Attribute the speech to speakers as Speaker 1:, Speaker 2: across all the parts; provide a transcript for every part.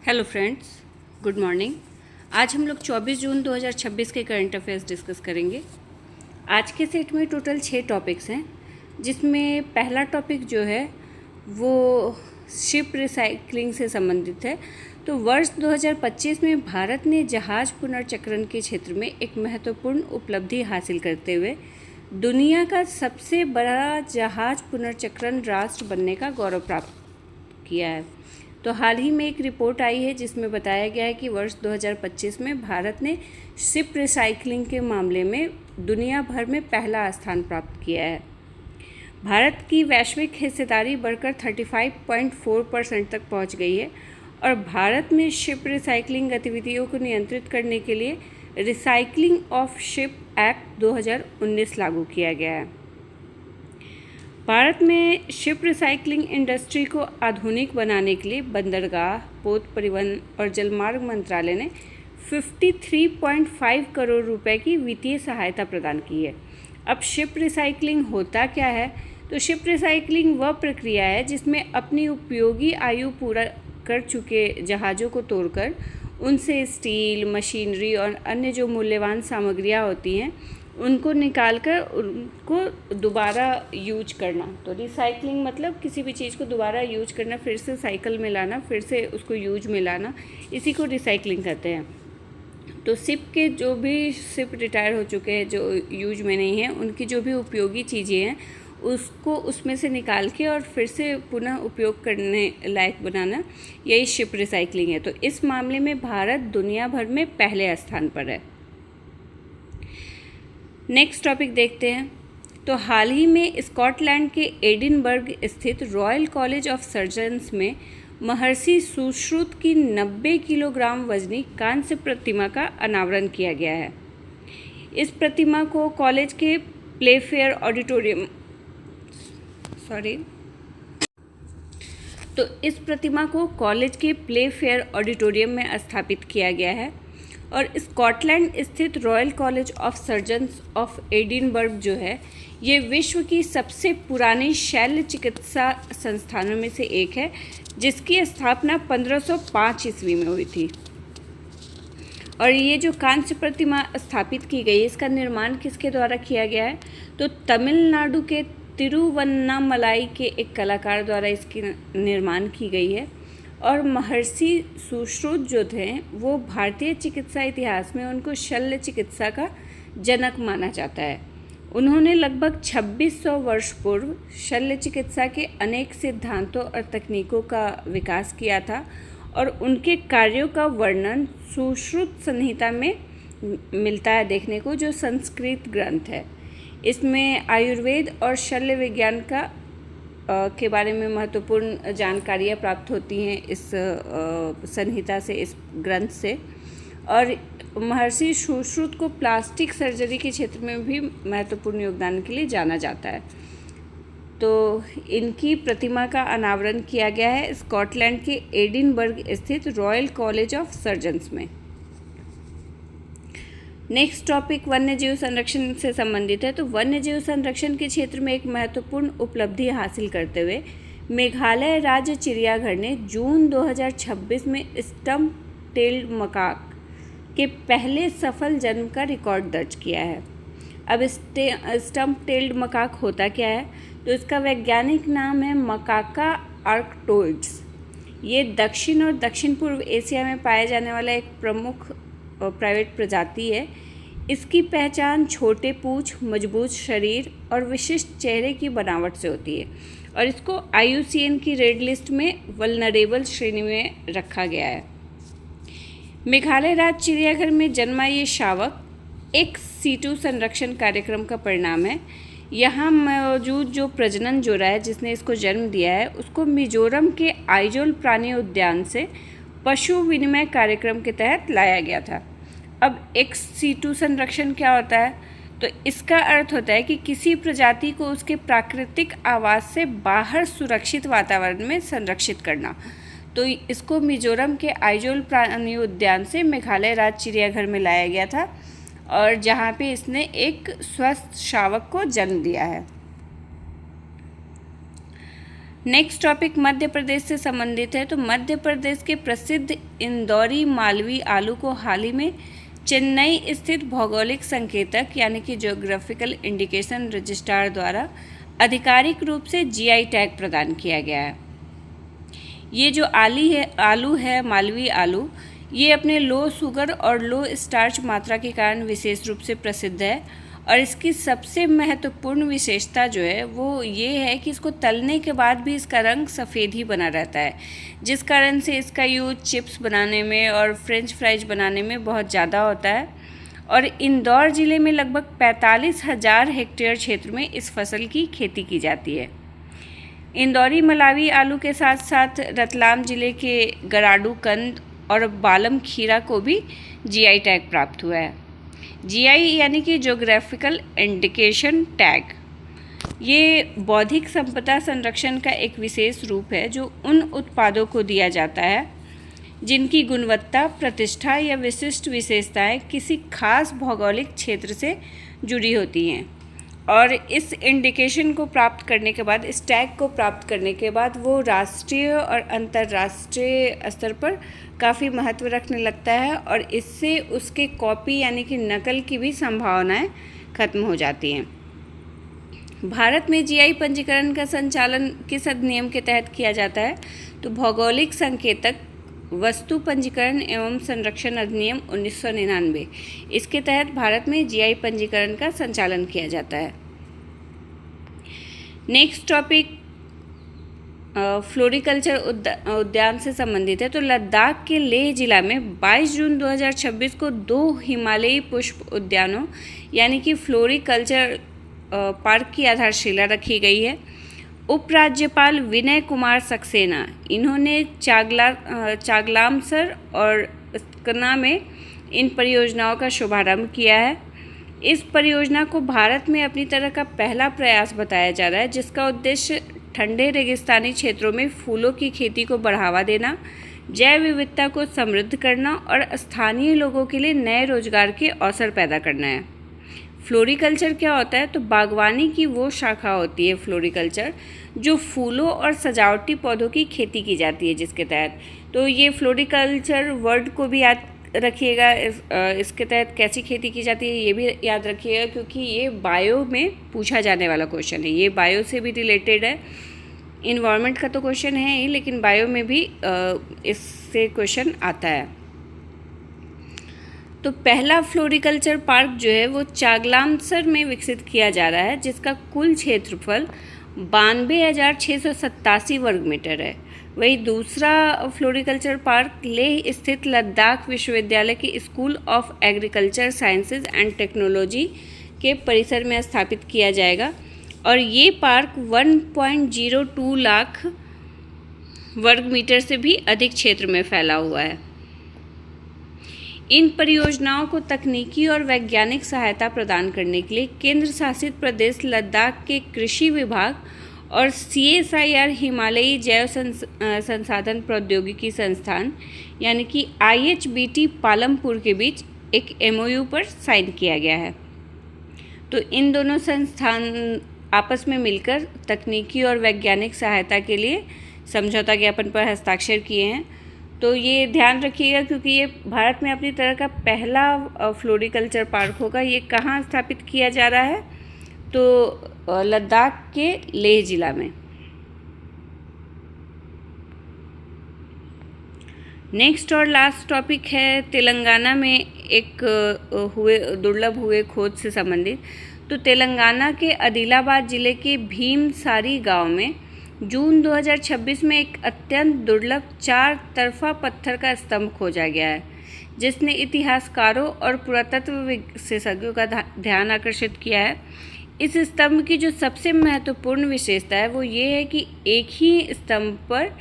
Speaker 1: Hello friends, good morning. आज हम लोग 24 जून 2026 के करंट अफेयर्स डिस्कस करेंगे। आज के सेट में टोटल 6 टॉपिक्स हैं, जिसमें पहला टॉपिक जो है वो शिप रिसाइकलिंग से संबंधित है। तो वर्ष 2025 में भारत ने जहाज पुनर्चक्रण के क्षेत्र में एक महत्वपूर्ण उपलब्धि हासिल करते हुए दुनिया का सबसे बड़ा जहाज पुनर्चक्रण राष्ट्र बनने का गौरव प्राप्त किया है। तो हाल ही में एक रिपोर्ट आई है जिसमें बताया गया है कि वर्ष 2025 में भारत ने शिप रिसाइकलिंग के मामले में दुनिया भर में पहला स्थान प्राप्त किया है। भारत की वैश्विक हिस्सेदारी बढ़कर 35.4% तक पहुंच गई है और भारत में शिप रिसाइकलिंग गतिविधियों को नियंत्रित करने के लिए रिसाइकलिंग ऑफ शिप एक्ट 2019 लागू किया गया है। भारत में शिप रिसाइकलिंग इंडस्ट्री को आधुनिक बनाने के लिए बंदरगाह, पोत परिवहन और जलमार्ग मंत्रालय ने 53.5 करोड़ रुपए की वित्तीय सहायता प्रदान की है। अब शिप रिसाइकलिंग होता क्या है? तो शिप रिसाइकलिंग वह प्रक्रिया है जिसमें अपनी उपयोगी आयु पूरा कर चुके जहाज़ों को तोड़कर उनसे स्टील, मशीनरी और अन्य जो मूल्यवान सामग्रियां होती हैं उनको निकालकर उनको दोबारा यूज करना। तो रिसाइकलिंग मतलब किसी भी चीज़ को दोबारा यूज करना, फिर से साइकिल में लाना, फिर से उसको यूज में लाना, इसी को रिसाइकलिंग कहते हैं। तो शिप रिटायर हो चुके हैं, जो यूज में नहीं है, उनकी जो भी उपयोगी चीज़ें हैं उसको उसमें से निकाल के और फिर से पुनः उपयोग करने लायक बनाना, यही शिप रिसाइकलिंग है। तो इस मामले में भारत दुनिया भर में पहले स्थान पर है। नेक्स्ट टॉपिक देखते हैं। तो हाल ही में स्कॉटलैंड के एडिनबर्ग स्थित रॉयल कॉलेज ऑफ सर्जन्स में महर्षि सुश्रुत की 90 किलोग्राम वजनी कांस्य प्रतिमा का अनावरण किया गया है। इस प्रतिमा को कॉलेज के प्लेफेयर ऑडिटोरियम में स्थापित किया गया है और स्कॉटलैंड स्थित royal college of surgeons of Edinburgh जो है, ये विश्व की सबसे पुरानी शल्य चिकित्सा संस्थानों में से एक है, जिसकी स्थापना 1505 ईस्वी में हुई थी। और ये जो कांस्य प्रतिमा स्थापित की गई, इसका निर्माण किसके द्वारा किया गया है? तो तमिलनाडु के तिरुवन्नामलाई के एक कलाकार द्वारा इसकी निर्माण की गई है। और महर्षि सुश्रुत जो थे वो भारतीय चिकित्सा इतिहास में उनको शल्य चिकित्सा का जनक माना जाता है। उन्होंने लगभग 2600 वर्ष पूर्व शल्य चिकित्सा के अनेक सिद्धांतों और तकनीकों का विकास किया था और उनके कार्यों का वर्णन सुश्रुत संहिता में मिलता है देखने को, जो संस्कृत ग्रंथ है। इसमें आयुर्वेद और शल्य विज्ञान के बारे में महत्वपूर्ण जानकारियाँ प्राप्त होती हैं इस संहिता से, इस ग्रंथ से। और महर्षि सुश्रुत को प्लास्टिक सर्जरी के क्षेत्र में भी महत्वपूर्ण योगदान के लिए जाना जाता है। तो इनकी प्रतिमा का अनावरण किया गया है स्कॉटलैंड के एडिनबर्ग स्थित रॉयल कॉलेज ऑफ सर्जन्स में। नेक्स्ट टॉपिक वन्यजीव संरक्षण से संबंधित है। तो वन्यजीव संरक्षण के क्षेत्र में एक महत्वपूर्ण उपलब्धि हासिल करते हुए मेघालय राज्य चिड़ियाघर ने जून 2026 में स्टम्प टेल्ड मकाक के पहले सफल जन्म का रिकॉर्ड दर्ज किया है। अब स्टम्प टेल्ड मकाक होता क्या है? तो इसका वैज्ञानिक नाम है मकाका आर्क्टोइड्स। ये दक्षिण और दक्षिण पूर्व एशिया में पाया जाने वाला एक प्रमुख प्राइवेट प्रजाति है। इसकी पहचान छोटे पूंछ, मजबूत शरीर और विशिष्ट चेहरे की बनावट से होती है और इसको IUCN की रेड लिस्ट में वल्नरेबल श्रेणी में रखा गया है। मेघालय राज्य चिड़ियाघर में जन्मा ये शावक एक सीटू संरक्षण कार्यक्रम का परिणाम है। यहाँ मौजूद जो प्रजनन जोड़ा है जिसने इसको जन्म दिया है, उसको मिजोरम के आइजोल प्राणी उद्यान से पशु विनिमय कार्यक्रम के तहत लाया गया था। अब एक सीटू संरक्षण क्या होता है? तो इसका अर्थ होता है कि किसी प्रजाति को उसके प्राकृतिक आवास से बाहर सुरक्षित वातावरण में संरक्षित करना। तो इसको मिजोरम के आइजोल प्राणी उद्यान से मेघालय राज्य चिड़ियाघर में लाया गया था और जहाँ पे इसने एक स्वस्थ शावक को जन्म दिया है। नेक्स्ट टॉपिक मध्य प्रदेश से संबंधित है। तो मध्य प्रदेश के प्रसिद्ध इंदौरी मालवी आलू को हाल ही में चेन्नई स्थित भौगोलिक संकेतक यानी कि ज्योग्राफिकल इंडिकेशन रजिस्ट्रार द्वारा आधिकारिक रूप से जीआई टैग प्रदान किया गया है। ये जो आलू है मालवी आलू, ये अपने लो शुगर और लो स्टार्च मात्रा के कारण विशेष रूप से प्रसिद्ध है और इसकी सबसे महत्वपूर्ण विशेषता जो है वो ये है कि इसको तलने के बाद भी इसका रंग सफ़ेद ही बना रहता है, जिस कारण से इसका यूज चिप्स बनाने में और फ्रेंच फ्राइज बनाने में बहुत ज़्यादा होता है। और इंदौर ज़िले में लगभग 45,000 हेक्टेयर क्षेत्र में इस फसल की खेती की जाती है। इंदौरी मलावी आलू के साथ साथ रतलाम ज़िले के गराडू कंद और बालम खीरा को भी जीआई टैग प्राप्त हुआ है। जीआई यानी कि ज्योग्राफिकल इंडिकेशन टैग, ये बौद्धिक संपदा संरक्षण का एक विशेष रूप है जो उन उत्पादों को दिया जाता है जिनकी गुणवत्ता, प्रतिष्ठा या विशिष्ट विशेषताएं किसी खास भौगोलिक क्षेत्र से जुड़ी होती हैं। और इस इंडिकेशन को प्राप्त करने के बाद, इस टैग को प्राप्त करने के बाद वो राष्ट्रीय और अंतर्राष्ट्रीय स्तर पर काफ़ी महत्व रखने लगता है और इससे उसके कॉपी यानी कि नकल की भी संभावनाएं खत्म हो जाती हैं। भारत में जीआई पंजीकरण का संचालन किस अधिनियम के तहत किया जाता है? तो भौगोलिक संकेतक वस्तु पंजीकरण एवं संरक्षण अधिनियम 1999, इसके तहत भारत में जीआई पंजीकरण का संचालन किया जाता है। नेक्स्ट टॉपिक फ्लोरिकल्चर उद्यान से संबंधित है। तो लद्दाख के लेह जिला में 22 जून 2026 को 2 हिमालयी पुष्प उद्यानों यानी कि फ्लोरिकल्चर पार्क की आधारशिला रखी गई है। उपराज्यपाल विनय कुमार सक्सेना, इन्होंने चागलामसर और स्कना में इन परियोजनाओं का शुभारंभ किया है। इस परियोजना को भारत में अपनी तरह का पहला प्रयास बताया जा रहा है जिसका उद्देश्य ठंडे रेगिस्तानी क्षेत्रों में फूलों की खेती को बढ़ावा देना, जैव विविधता को समृद्ध करना और स्थानीय लोगों के लिए नए रोजगार के अवसर पैदा करना है। फ्लोरिकल्चर क्या होता है? तो बागवानी की वो शाखा होती है फ्लोरिकल्चर जो फूलों और सजावटी पौधों की खेती की जाती है जिसके तहत। तो ये फ्लोरिकल्चर वर्ड को भी याद रखिएगा, इसके तहत कैसी खेती की जाती है ये भी याद रखिएगा क्योंकि ये बायो में पूछा जाने वाला क्वेश्चन है। ये बायो से भी रिलेटेड है, इन्वायरमेंट का तो क्वेश्चन है ही लेकिन बायो में भी इससे क्वेश्चन आता है। तो पहला फ्लोरिकल्चर पार्क जो है वो चागलामसर में विकसित किया जा रहा है जिसका कुल क्षेत्रफल 92,687 वर्ग मीटर है। वही दूसरा फ्लोरिकल्चर पार्क लेह स्थित लद्दाख विश्वविद्यालय के school of agriculture sciences and technology के परिसर में स्थापित किया जाएगा और ये पार्क 1.02 लाख वर्ग मीटर से भी अधिक क्षेत्र में फैला हुआ है। इन परियोजनाओं को तकनीकी और वैज्ञानिक सहायता प्रदान करने के लिए केंद्र शासित प्रदेश लद्दाख के कृषि विभाग और CSIR हिमालयी जैव संसाधन प्रौद्योगिकी संस्थान यानी कि IHBT पालमपुर के बीच एक MOU पर साइन किया गया है। तो इन दोनों संस्थान आपस में मिलकर तकनीकी और वैज्ञानिक सहायता के लिए समझौता ज्ञापन पर हस्ताक्षर किए हैं। तो ये ध्यान रखिएगा क्योंकि ये भारत में अपनी तरह का पहला फ्लोरिकल्चर पार्क होगा। ये कहाँ स्थापित किया जा रहा है? तो लद्दाख के लेह जिला में। नेक्स्ट और लास्ट टॉपिक है तेलंगाना में एक दुर्लभ हुए खोज से संबंधित। तो तेलंगाना के आदिलाबाद जिले के भीमसारी गांव में जून 2026 में एक अत्यंत दुर्लभ 4 तरफा पत्थर का स्तंभ खोजा गया है जिसने इतिहासकारों और पुरातत्व विशेषज्ञों का ध्यान आकर्षित किया है। इस स्तंभ की जो सबसे महत्वपूर्ण विशेषता है वो ये है कि एक ही स्तंभ पर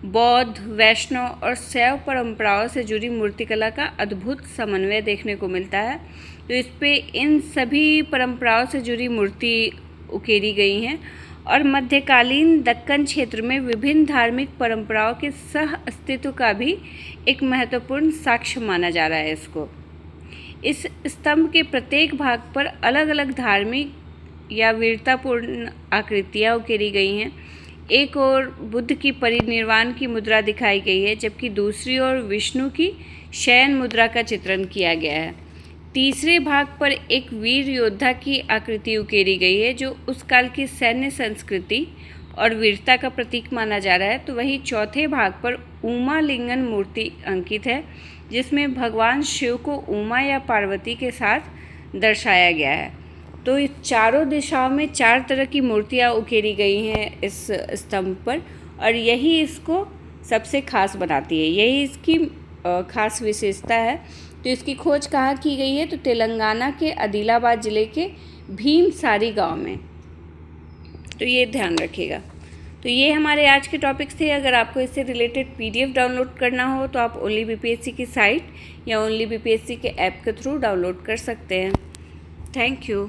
Speaker 1: बौद्ध, वैष्णव और शैव परंपराओं से जुड़ी मूर्तिकला का अद्भुत समन्वय देखने को मिलता है। तो इस पे इन सभी परंपराओं से जुड़ी मूर्ति उकेरी गई हैं और मध्यकालीन दक्कन क्षेत्र में विभिन्न धार्मिक परंपराओं के सह अस्तित्व का भी एक महत्वपूर्ण साक्ष्य माना जा रहा है इसको। इस स्तंभ के प्रत्येक भाग पर अलग अलग धार्मिक या वीरतापूर्ण आकृतियाँ उकेरी गई हैं। एक ओर बुद्ध की परिनिर्वाण की मुद्रा दिखाई गई है, जबकि दूसरी ओर विष्णु की शयन मुद्रा का चित्रण किया गया है। तीसरे भाग पर एक वीर योद्धा की आकृति उकेरी गई है, जो उस काल की सैन्य संस्कृति और वीरता का प्रतीक माना जा रहा है। तो वहीं चौथे भाग पर उमा लिंगन मूर्ति अंकित है, जिसमें भगवान शिव को उमा या पार्वती के साथ दर्शाया गया है। तो इस चारों दिशाओं में 4 तरह की मूर्तियाँ उकेरी गई हैं इस स्तंभ पर, और यही इसको सबसे खास बनाती है, यही इसकी खास विशेषता है। तो इसकी खोज कहाँ की गई है? तो तेलंगाना के आदिलाबाद ज़िले के भीमसारी गांव में। तो ये ध्यान रखिएगा। तो ये हमारे आज के टॉपिक्स थे। अगर आपको इससे रिलेटेड PDF डाउनलोड करना हो तो आप ओनली BPSC की साइट या ओनली BPSC के ऐप के थ्रू डाउनलोड कर सकते हैं। Thank you.